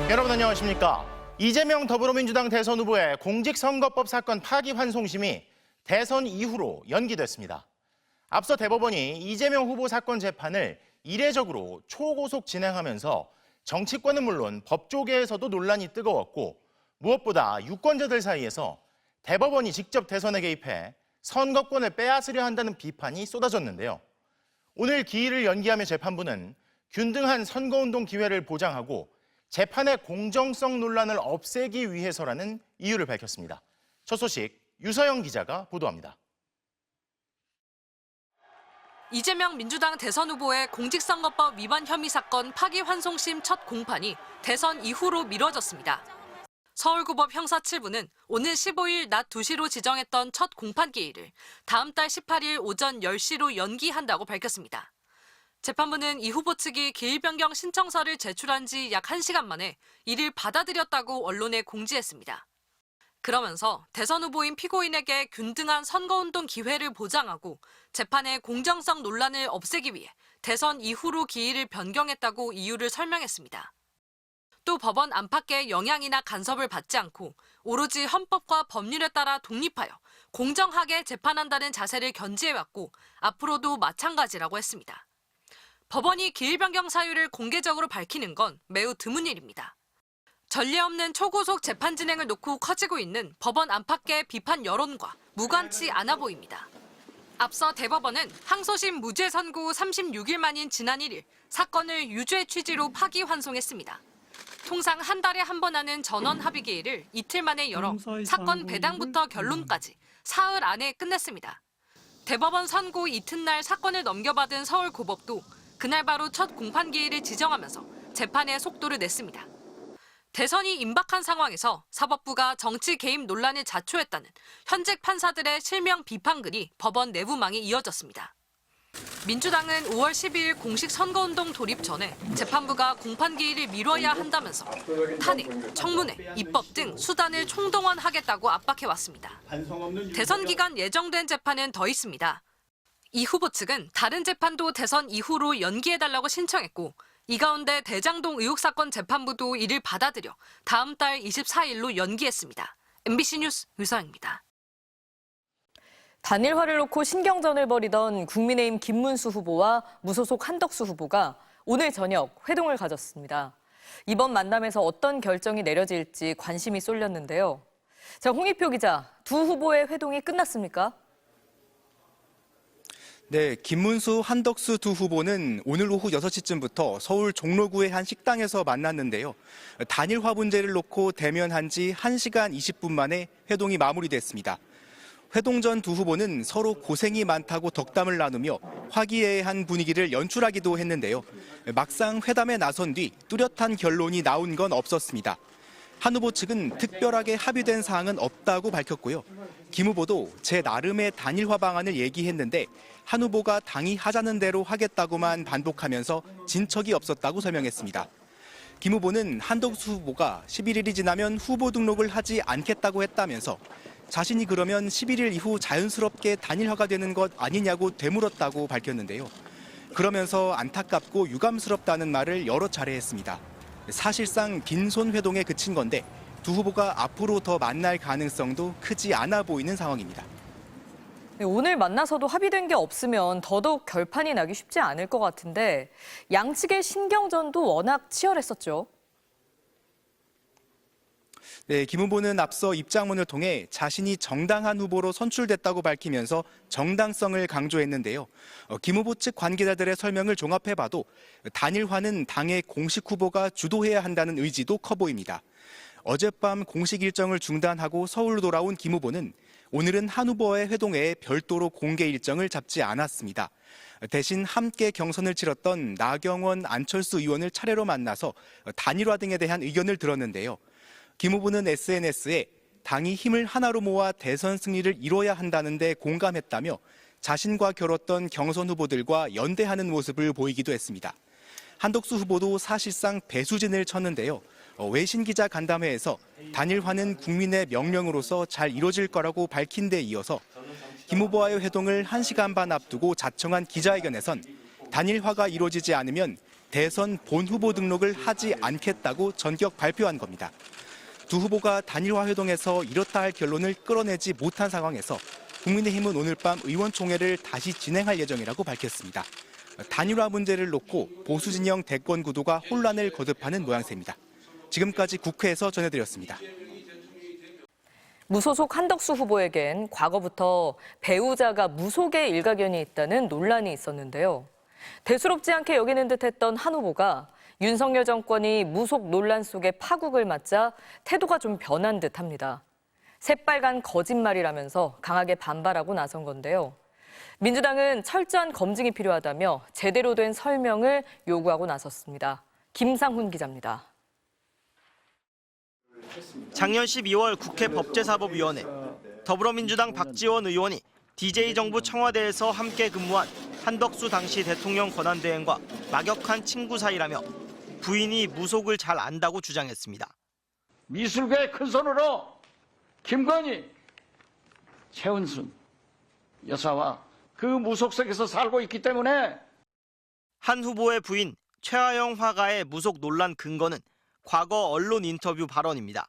여러분 안녕하십니까? 이재명 더불어민주당 대선 후보의 공직선거법 사건 파기환송심이 대선 이후로 연기됐습니다. 앞서 대법원이 이재명 후보 사건 재판을 이례적으로 초고속 진행하면서 정치권은 물론 법조계에서도 논란이 뜨거웠고 무엇보다 유권자들 사이에서 대법원이 직접 대선에 개입해 선거권을 빼앗으려 한다는 비판이 쏟아졌는데요. 오늘 기일을 연기하며 재판부는 균등한 선거운동 기회를 보장하고 재판의 공정성 논란을 없애기 위해서라는 이유를 밝혔습니다. 첫 소식 유서영 기자가 보도합니다. 이재명 민주당 대선 후보의 공직선거법 위반 혐의 사건 파기환송심 첫 공판이 대선 이후로 미뤄졌습니다. 서울고법 형사 7부는 오늘 15일 낮 2시로 지정했던 첫 공판 기일을 다음 달 18일 오전 10시로 연기한다고 밝혔습니다. 재판부는 이 후보 측이 기일 변경 신청서를 제출한 지 약 1시간 만에 이를 받아들였다고 언론에 공지했습니다. 그러면서 대선 후보인 피고인에게 균등한 선거운동 기회를 보장하고 재판의 공정성 논란을 없애기 위해 대선 이후로 기일을 변경했다고 이유를 설명했습니다. 또 법원 안팎의 영향이나 간섭을 받지 않고 오로지 헌법과 법률에 따라 독립하여 공정하게 재판한다는 자세를 견지해왔고 앞으로도 마찬가지라고 했습니다. 법원이 기일 변경 사유를 공개적으로 밝히는 건 매우 드문 일입니다. 전례 없는 초고속 재판 진행을 놓고 커지고 있는 법원 안팎의 비판 여론과 무관치 않아 보입니다. 앞서 대법원은 항소심 무죄 선고 36일 만인 지난 1일 사건을 유죄 취지로 파기환송했습니다. 통상 한 달에 한 번 하는 전원 합의 기일을 이틀 만에 열어 사건 배당부터 결론까지 사흘 안에 끝냈습니다. 대법원 선고 이튿날 사건을 넘겨받은 서울고법도 그날 바로 첫 공판 기일을 지정하면서 재판의 속도를 냈습니다. 대선이 임박한 상황에서 사법부가 정치 개입 논란을 자초했다는 현직 판사들의 실명 비판글이 법원 내부망에 이어졌습니다. 민주당은 5월 12일 공식 선거운동 돌입 전에 재판부가 공판 기일을 미뤄야 한다면서 탄핵, 청문회, 입법 등 수단을 총동원하겠다고 압박해왔습니다. 대선 기간 예정된 재판은 더 있습니다. 이 후보 측은 다른 재판도 대선 이후로 연기해달라고 신청했고 이 가운데 대장동 의혹 사건 재판부도 이를 받아들여 다음 달 24일로 연기했습니다. MBC 뉴스 유서영입니다. 단일화를 놓고 신경전을 벌이던 국민의힘 김문수 후보와 무소속 한덕수 후보가 오늘 저녁 회동을 가졌습니다. 이번 만남에서 어떤 결정이 내려질지 관심이 쏠렸는데요. 자, 홍익표 기자, 두 후보의 회동이 끝났습니까? 네, 김문수, 한덕수 두 후보는 오늘 오후 6시쯤부터 서울 종로구의 한 식당에서 만났는데요. 단일화 문제를 놓고 대면한 지 1시간 20분 만에 회동이 마무리됐습니다. 회동 전 두 후보는 서로 고생이 많다고 덕담을 나누며 화기애애한 분위기를 연출하기도 했는데요. 막상 회담에 나선 뒤 뚜렷한 결론이 나온 건 없었습니다. 한 후보 측은 특별하게 합의된 사항은 없다고 밝혔고요. 김 후보도 제 나름의 단일화 방안을 얘기했는데 한 후보가 당이 하자는 대로 하겠다고만 반복하면서 진척이 없었다고 설명했습니다. 김 후보는 한덕수 후보가 11일이 지나면 후보 등록을 하지 않겠다고 했다면서 자신이 그러면 11일 이후 자연스럽게 단일화가 되는 것 아니냐고 되물었다고 밝혔는데요. 그러면서 안타깝고 유감스럽다는 말을 여러 차례 했습니다. 사실상 빈손 회동에 그친 건데 두 후보가 앞으로 더 만날 가능성도 크지 않아 보이는 상황입니다. 네, 오늘 만나서도 합의된 게 없으면 더더욱 결판이 나기 쉽지 않을 것 같은데 양측의 신경전도 워낙 치열했었죠. 네, 김 후보는 앞서 입장문을 통해 자신이 정당한 후보로 선출됐다고 밝히면서 정당성을 강조했는데요. 김 후보 측 관계자들의 설명을 종합해봐도 단일화는 당의 공식 후보가 주도해야 한다는 의지도 커 보입니다. 어젯밤 공식 일정을 중단하고 서울로 돌아온 김 후보는 오늘은 한 후보의 회동에 별도로 공개 일정을 잡지 않았습니다. 대신 함께 경선을 치렀던 나경원, 안철수 의원을 차례로 만나서 단일화 등에 대한 의견을 들었는데요. 김 후보는 SNS에 당이 힘을 하나로 모아 대선 승리를 이뤄야 한다는 데 공감했다며 자신과 겨뤘던 경선 후보들과 연대하는 모습을 보이기도 했습니다. 한덕수 후보도 사실상 배수진을 쳤는데요. 외신 기자 간담회에서 단일화는 국민의 명령으로서 잘 이뤄질 거라고 밝힌 데 이어서 김 후보와의 회동을 1시간 반 앞두고 자청한 기자회견에선 단일화가 이루어지지 않으면 대선 본 후보 등록을 하지 않겠다고 전격 발표한 겁니다. 두 후보가 단일화 회동에서 이렇다 할 결론을 끌어내지 못한 상황에서 국민의힘은 오늘 밤 의원총회를 다시 진행할 예정이라고 밝혔습니다. 단일화 문제를 놓고 보수 진영 대권 구도가 혼란을 거듭하는 모양새입니다. 지금까지 국회에서 전해드렸습니다. 무소속 한덕수 후보에겐 과거부터 배우자가 무속에 일가견이 있다는 논란이 있었는데요. 대수롭지 않게 여기는 듯했던 한 후보가 윤석열 정권이 무속 논란 속에 파국을 맞자 태도가 좀 변한 듯합니다. 새빨간 거짓말이라면서 강하게 반발하고 나선 건데요. 민주당은 철저한 검증이 필요하다며 제대로 된 설명을 요구하고 나섰습니다. 김상훈 기자입니다. 작년 12월 국회 법제사법위원회 더불어민주당 박지원 의원이 DJ 정부 청와대에서 함께 근무한 한덕수 당시 대통령 권한대행과 막역한 친구 사이라며 부인이 무속을 잘 안다고 주장했습니다. 미술계의 큰손으로 김건희, 최은순 여사와 그 무속 속에서 살고 있기 때문에 한 후보의 부인 최하영 화가의 무속 논란 근거는 과거 언론 인터뷰 발언입니다.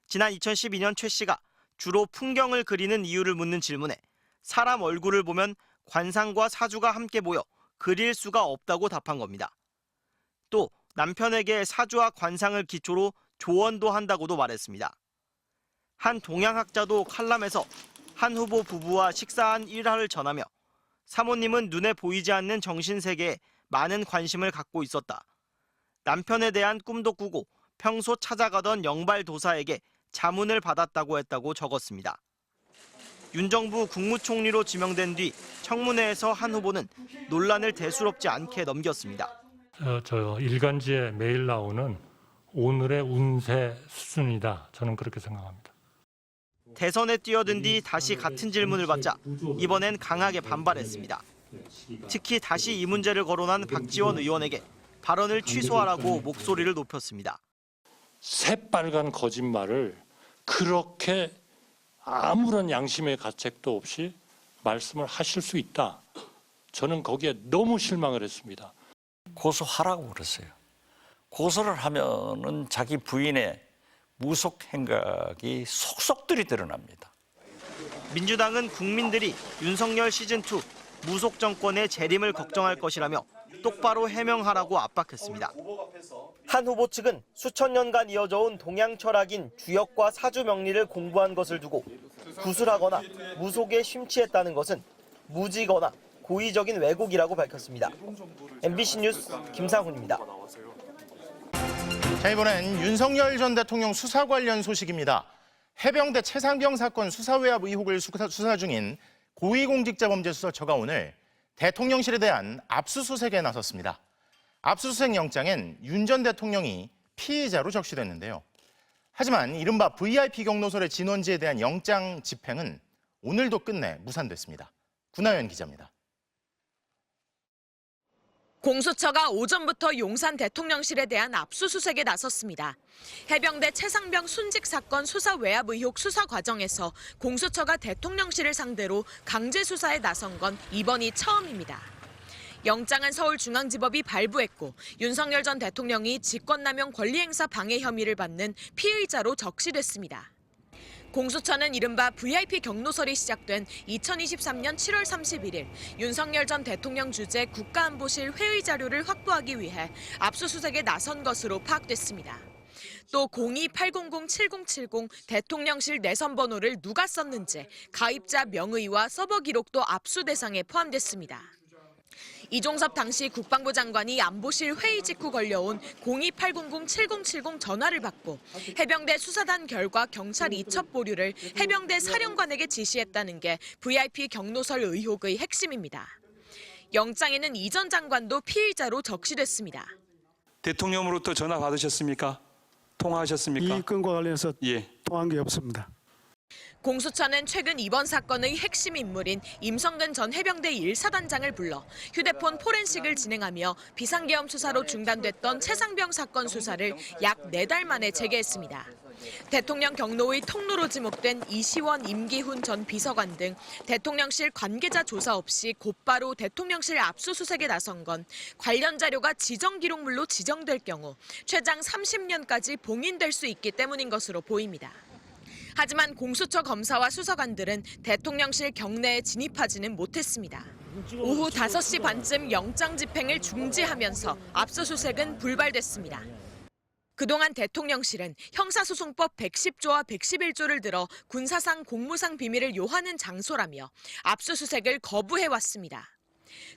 지난 2012년 최 씨가 주로 풍경을 그리는 이유를 묻는 질문에 사람 얼굴을 보면 관상과 사주가 함께 보여 그릴 수가 없다고 답한 겁니다. 또 남편에게 사주와 관상을 기초로 조언도 한다고도 말했습니다. 한 동양학자도 칼럼에서 한 후보 부부와 식사한 일화를 전하며 사모님은 눈에 보이지 않는 정신세계에 많은 관심을 갖고 있었다. 남편에 대한 꿈도 꾸고 평소 찾아가던 영발도사에게 자문을 받았다고 했다고 적었습니다. 윤 정부 국무총리로 지명된 뒤 청문회에서 한 후보는 논란을 대수롭지 않게 넘겼습니다. 저 일간지에 매일 나오는 오늘의 운세 수준이다. 저는 그렇게 생각합니다. 대선에 뛰어든 뒤 다시 같은 질문을 받자 이번엔 강하게 반발했습니다. 특히 다시 이 문제를 거론한 박지원 의원에게 발언을 취소하라고 목소리를 높였습니다. 새빨간 거짓말을 그렇게 아무런 양심의 가책도 없이 말씀을 하실 수 있다. 저는 거기에 너무 실망을 했습니다. 고소하라고 그랬어요. 고소를 하면은 자기 부인의 무속 행각이 속속들이 드러납니다. 민주당은 국민들이 윤석열 시즌2 무속 정권의 재림을 걱정할 것이라며 똑바로 해명하라고 압박했습니다. 한 후보 측은 수천 년간 이어져온 동양 철학인 주역과 사주 명리를 공부한 것을 두고 구술하거나 무속에 심취했다는 것은 무지거나 고의적인 왜곡이라고 밝혔습니다. MBC 뉴스 김상훈입니다. 자, 이번엔 윤석열 전 대통령 수사 관련 소식입니다. 해병대 최상병 사건 수사외압 의혹을 수사 중인 고위공직자범죄수사처가 오늘 대통령실에 대한 압수수색에 나섰습니다. 압수수색 영장엔 윤 전 대통령이 피의자로 적시됐는데요. 하지만 이른바 VIP 경로설의 진원지에 대한 영장 집행은 오늘도 끝내 무산됐습니다. 구나연 기자입니다. 공수처가 오전부터 용산 대통령실에 대한 압수수색에 나섰습니다. 해병대 최상병 순직 사건 수사 외압 의혹 수사 과정에서 공수처가 대통령실을 상대로 강제 수사에 나선 건 이번이 처음입니다. 영장은 서울중앙지법이 발부했고 윤석열 전 대통령이 직권남용 권리행사 방해 혐의를 받는 피의자로 적시됐습니다. 공수처는 이른바 VIP 경로설이 시작된 2023년 7월 31일 윤석열 전 대통령 주재 국가안보실 회의 자료를 확보하기 위해 압수수색에 나선 것으로 파악됐습니다. 또 02-800-7070 대통령실 내선 번호를 누가 썼는지 가입자 명의와 서버 기록도 압수 대상에 포함됐습니다. 이종섭 당시 국방부 장관이 안보실 회의 직후 걸려온 02-800-7070 전화를 받고 해병대 수사단 결과 경찰 이첩 보류를 해병대 사령관에게 지시했다는 게 VIP 경로설 의혹의 핵심입니다. 영장에는 이 전 장관도 피의자로 적시됐습니다. 대통령으로부터 전화 받으셨습니까? 통화하셨습니까? 이 건과 관련해서 예. 통화한 게 없습니다. 공수처는 최근 이번 사건의 핵심 인물인 임성근 전 해병대 1사단장을 불러 휴대폰 포렌식을 진행하며 비상계엄 수사로 중단됐던 최상병 사건 수사를 약 4달 만에 재개했습니다. 대통령 경로의 통로로 지목된 이시원, 임기훈 전 비서관 등 대통령실 관계자 조사 없이 곧바로 대통령실 압수수색에 나선 건 관련 자료가 지정 기록물로 지정될 경우 최장 30년까지 봉인될 수 있기 때문인 것으로 보입니다. 하지만 공수처 검사와 수사관들은 대통령실 경내에 진입하지는 못했습니다. 오후 5시 반쯤 영장 집행을 중지하면서 압수수색은 불발됐습니다. 그동안 대통령실은 형사소송법 110조와 111조를 들어 군사상 공무상 비밀을 요하는 장소라며 압수수색을 거부해왔습니다.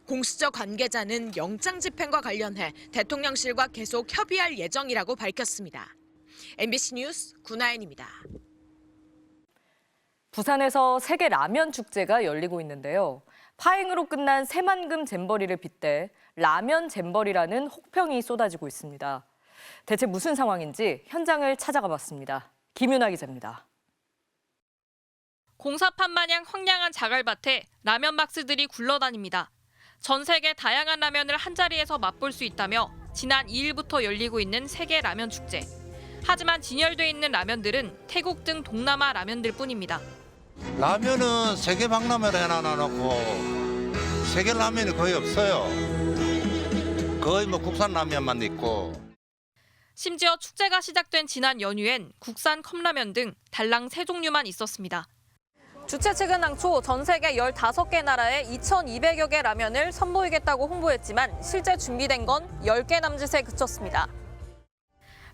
공수처 관계자는 영장 집행과 관련해 대통령실과 계속 협의할 예정이라고 밝혔습니다. MBC 뉴스 구나연입니다. 부산에서 세계 라면 축제가 열리고 있는데요. 파행으로 끝난 새만금 잼버리를 빗대 라면 잼버리라는 혹평이 쏟아지고 있습니다. 대체 무슨 상황인지 현장을 찾아가 봤습니다. 김윤아 기자입니다. 공사판 마냥 황량한 자갈밭에 라면 박스들이 굴러다닙니다. 전 세계 다양한 라면을 한자리에서 맛볼 수 있다며 지난 2일부터 열리고 있는 세계 라면 축제. 하지만 진열돼 있는 라면들은 태국 등 동남아 라면들 뿐입니다. 라면은 세계 박람회를 해놔놓고 세계 라면이 거의 없어요. 거의 뭐 국산 라면만 있고. 심지어 축제가 시작된 지난 연휴엔 국산 컵라면 등 달랑 3종류만 있었습니다. 주최 측은 당초 전 세계 15개 나라에 2,200여 개 라면을 선보이겠다고 홍보했지만 실제 준비된 건 10개 남짓에 그쳤습니다.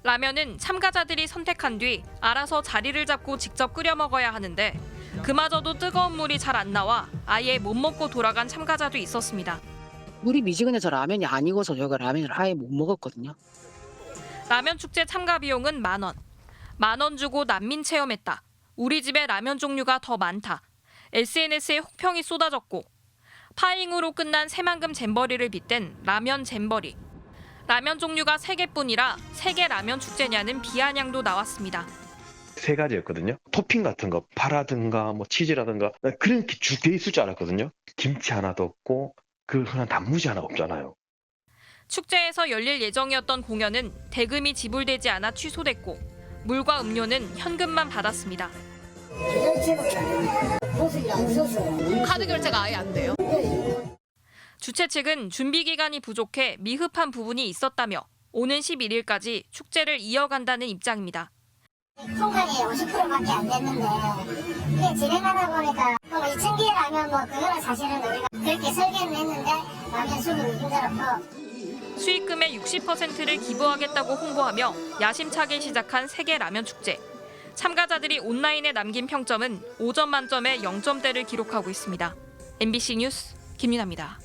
라면은 참가자들이 선택한 뒤 알아서 자리를 잡고 직접 끓여 먹어야 하는데 그마저도 뜨거운 물이 잘 안 나와 아예 못 먹고 돌아간 참가자도 있었습니다. 물이 미지근해서 라면이 아니고서 저희가 라면을 아예 못 먹었거든요. 라면 축제 참가 비용은 10,000원. 10,000원 주고 난민 체험했다. 우리 집에 라면 종류가 더 많다. SNS에 혹평이 쏟아졌고 파행으로 끝난 새만금 잼버리를 빗댄 라면 잼버리. 라면 종류가 3개뿐이라 세계 라면 축제냐는 비아냥도 나왔습니다. 3가지였거든요. 토핑 같은 거, 파라든가 뭐 치즈라든가 그런 게 돼 있을 줄 알았거든요. 김치 하나도 없고 그 흔한 단무지 하나 없잖아요. 축제에서 열릴 예정이었던 공연은 대금이 지불되지 않아 취소됐고 물과 음료는 현금만 받았습니다. 카드 결제가 아예 안 돼요? 주최 측은 준비 기간이 부족해 미흡한 부분이 있었다며 오는 11일까지 축제를 이어간다는 입장입니다. 통관이 50%밖에 안 됐는데 이게 진행하다 보니까 2,000개 라면 그거는 사실은 우리가 그렇게 설계는 했는데 라면 수급이 힘들었고 수익금의 60%를 기부하겠다고 홍보하며 야심차게 시작한 세계 라면 축제. 참가자들이 온라인에 남긴 평점은 5점 만점에 0점대를 기록하고 있습니다. MBC 뉴스 김윤아입니다.